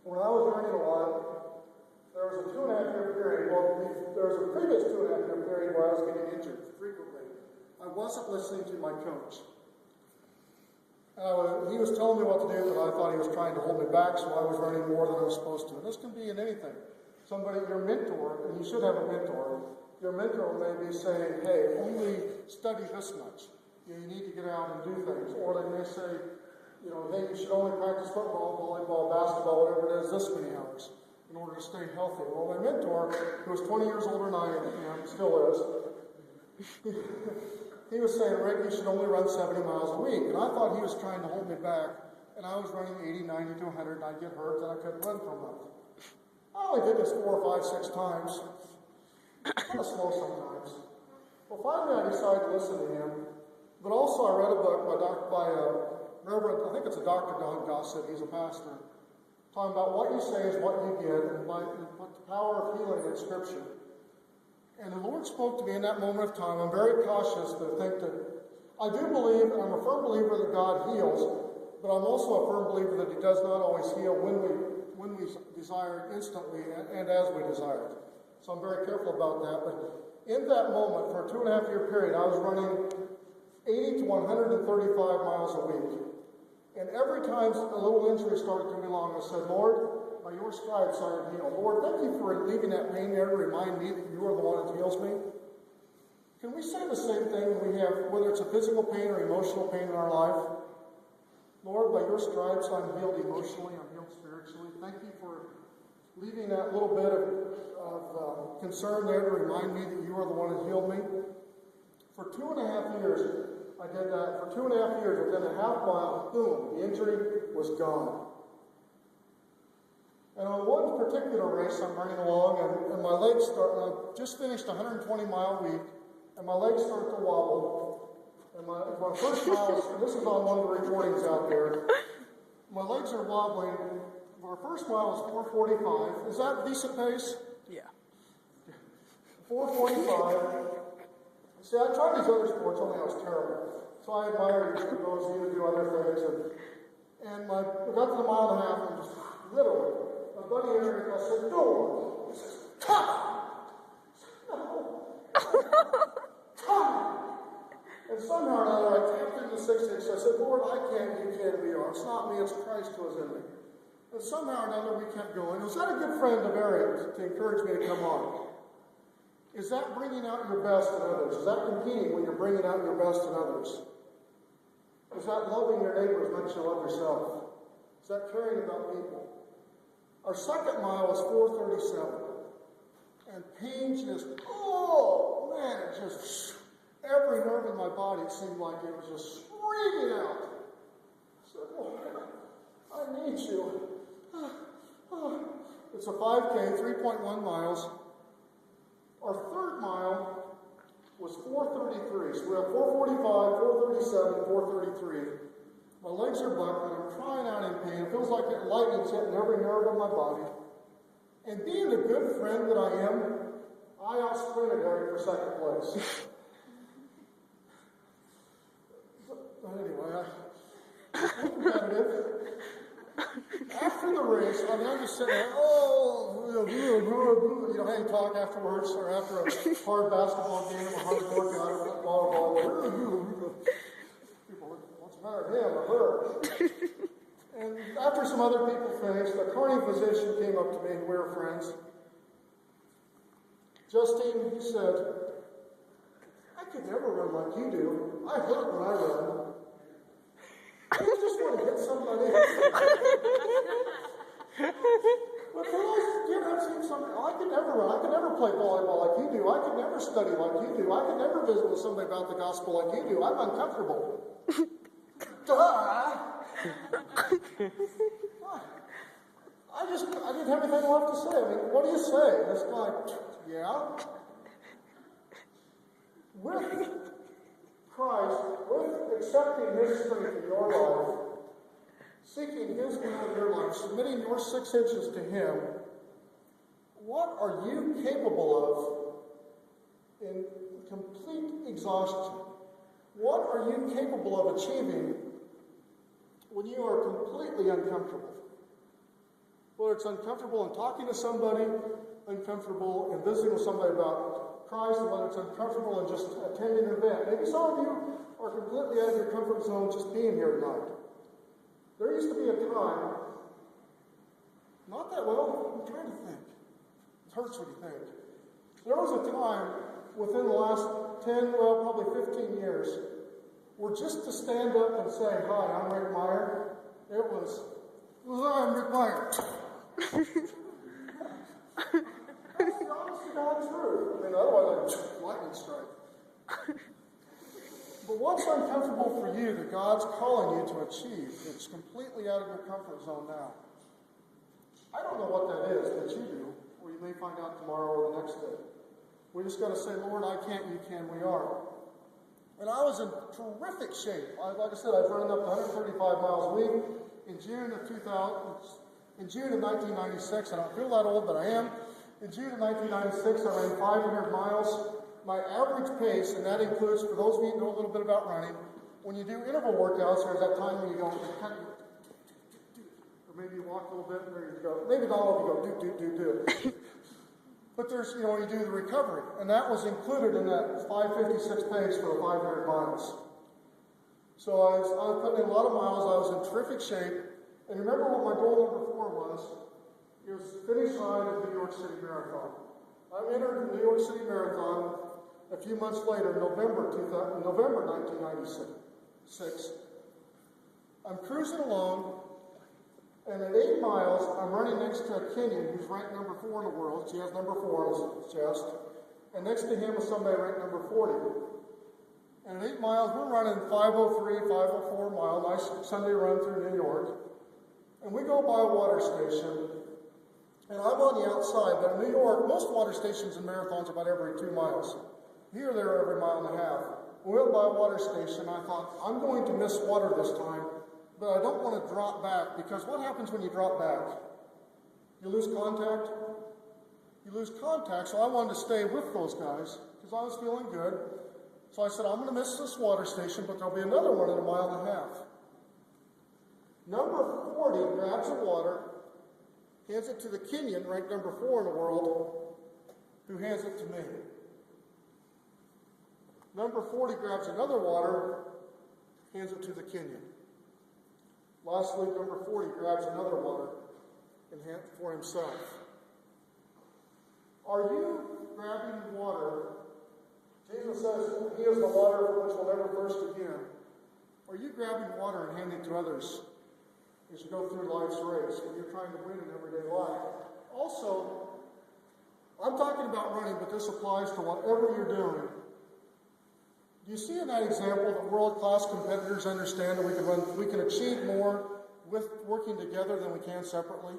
When I was running a lot, there was a 2.5-year period. Well, there was a previous 2.5-year period where I was getting injured frequently. I wasn't listening to my coach. He was telling me what to do, but I thought he was trying to hold me back, so I was running more than I was supposed to. And this can be in anything. Somebody, your mentor, and you should have a mentor, your mentor may be saying, hey, only study this much. You need to get out and do things. Or they may say, hey, you should only practice football, volleyball, basketball, whatever it is, this many hours in order to stay healthy. Well, my mentor, who was 20 years older than I am, still is, he was saying, Rick, you should only run 70 miles a week. And I thought he was trying to hold me back, and I was running 80, 90 to 100, and I'd get hurt, and I couldn't run for a month. I only did this 4 or 5, 6 times. Kind of slow sometimes. Well, finally I decided to listen to him, but also I read a book by Reverend, I think it's a Dr. Don Gossett, he's a pastor, talking about what you say is what you get, and what the power of healing in Scripture. And the Lord spoke to me in that moment of time. I'm very cautious to think that I do believe, and I'm a firm believer that God heals, but I'm also a firm believer that He does not always heal when we desire it instantly and as we desire it. So I'm very careful about that. But in that moment, for a 2.5-year period, I was running 80 to 135 miles a week. And every time a little injury started to come along, I said, Lord, by your stripes I am healed. Lord, thank you for leaving that pain there to remind me that you are the one that heals me. Can we say the same thing when we have, whether it's a physical pain or emotional pain in our life? Lord, by your stripes I'm healed emotionally, I'm healed spiritually. Thank you for leaving that little bit of concern there to remind me that you are the one that healed me. For 2.5 years, I did that. For 2.5 years, within a half mile, boom, the injury was gone. And on one particular race, I'm running along, and my legs start, just finished a 120-mile week, and my legs start to wobble. And my first mile, this is on one of the recordings out there, my legs are wobbling. Our first mile is 4:45. Is that a decent pace? Yeah. 4:45. See, I tried these other sports, only I was terrible. So I admire those of you who do other things. And we got to the 1.5 miles, and just literally, my buddy Eric, I said, go. He says, tough. No. Tough. And somehow or another, I tapped into the 6 inch. I said, Lord, I can't, you can't be on. It's not me, it's Christ who is in me. And somehow or another, we kept going. Was that a good friend of Eric to encourage me to come on? Is that bringing out your best in others? Is that competing when you're bringing out your best in others? Is that loving your neighbor as much as you love yourself? Is that caring about people? Our second mile was 4:37. And pain just, oh man, it just, every nerve in my body, it seemed like it was just screaming out. I said, Lord, I need you. It's a 5K, 3.1 miles. Our third mile was 4:33. So we have 4:45, 4:37, 4:33. My legs are buckling. I'm crying out in pain. It feels like that lightning's hitting every nerve in my body. And being the good friend that I am, I out-sprinted Eric for second place. But anyway, I'm competitive. After the race, I'm just sitting there, hang talk afterwards, or after a hard basketball game, a hard workout, or volleyball. People, what's the matter with him or her? And after some other people finished, the carny physician came up to me, and we were friends. Justine, he said, I could never run like you do. I hurt when I run. I just want to hit somebody. But you ever seen something? I could never run. I could never play volleyball like you do. I could never study like you do. I could never visit with somebody about the gospel like you do. I'm uncomfortable. Duh! I didn't have anything left to say. I mean, what do you say? And it's like, yeah. With Christ, with accepting His strength in your life, seeking His will in your life, submitting your 6 inches to Him, what are you capable of in complete exhaustion? What are you capable of achieving when you are completely uncomfortable? Whether it's uncomfortable in talking to somebody, uncomfortable in visiting with somebody about Christ, and whether it's uncomfortable in just attending an event. Maybe some of you are completely out of your comfort zone just being here tonight. There used to be a time, not that well, I'm trying to think. It hurts when you think. There was a time within the last 10, well, probably 15 years, where just to stand up and say, "Hi, I'm Rick Meyer," it was "I'm Rick Meyer." That's the honest to God truth. I mean, otherwise, I'd lightning strike. But what's uncomfortable for you that God's calling you to achieve? It's completely out of your comfort zone now. I don't know what that is, but you do, or you may find out tomorrow or the next day. We just got to say, "Lord, I can't, you can, we are." And I was in terrific shape. Like I said, I was running up to 135 miles a week. In June of 1996, I don't feel that old, but I am. In June of 1996, I ran 500 miles. My average pace, and that includes, for those of you who know a little bit about running, when you do interval workouts, there's that time when you go, or maybe you walk a little bit, and there you go. Maybe not all of you go, do. But there's, when you do the recovery, and that was included in that 5:56 pace for the 500 miles. So I was putting in a lot of miles. I was in terrific shape. And remember what my goal number 4 was? It was finish line of the New York City Marathon. I entered the New York City Marathon a few months later, November 1996. I'm cruising along, and at 8 miles, I'm running next to a Kenyan who's ranked number 4 in the world. She has number 4 on his chest. And next to him is somebody ranked number 40. And at 8 miles, we're running 5:03, 5:04 mile, nice Sunday run through New York. And we go by a water station, and I'm on the outside. But in New York, most water stations and marathons are about every 2 miles. Here, they're every mile and a half. We went by a water station. I thought, I'm going to miss water this time, but I don't want to drop back, because what happens when you drop back? You lose contact. You lose contact, so I wanted to stay with those guys, because I was feeling good. So I said, I'm going to miss this water station, but there'll be another one in a mile and a half. Number 40 grabs the water, hands it to the Kenyan, ranked number 4 in the world, who hands it to me. Number 40 grabs another water, hands it to the Kenyan. Lastly, number 40 grabs another water and hands it for himself. Are you grabbing water? Jesus says, "He is the water which will never thirst again." Are you grabbing water and handing it to others as you go through life's race, when you're trying to win in everyday life? Also, I'm talking about running, but this applies to whatever you're doing. Do you see in that example that world-class competitors understand that we can achieve more with working together than we can separately?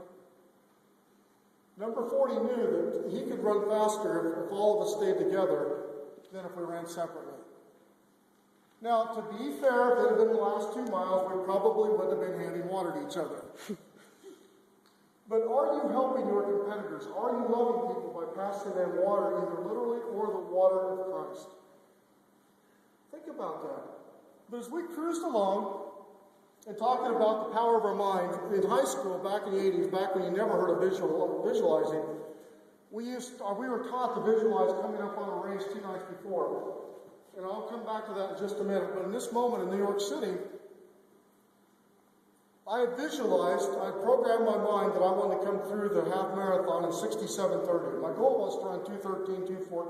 Number 40 knew that he could run faster if all of us stayed together than if we ran separately. Now, to be fair, if it had been the last 2 miles, we probably would have been handing water to each other. But are you helping your competitors? Are you loving people by passing them water, either literally or the water of Christ? Think about that. But as we cruised along and talking about the power of our mind, in high school, back in the 80s, back when you never heard of visualizing, we were taught to visualize coming up on a race 2 nights before. And I'll come back to that in just a minute. But in this moment in New York City, I had programmed my mind that I wanted to come through the half marathon in 67:30. My goal was to run 2:13, 2:14.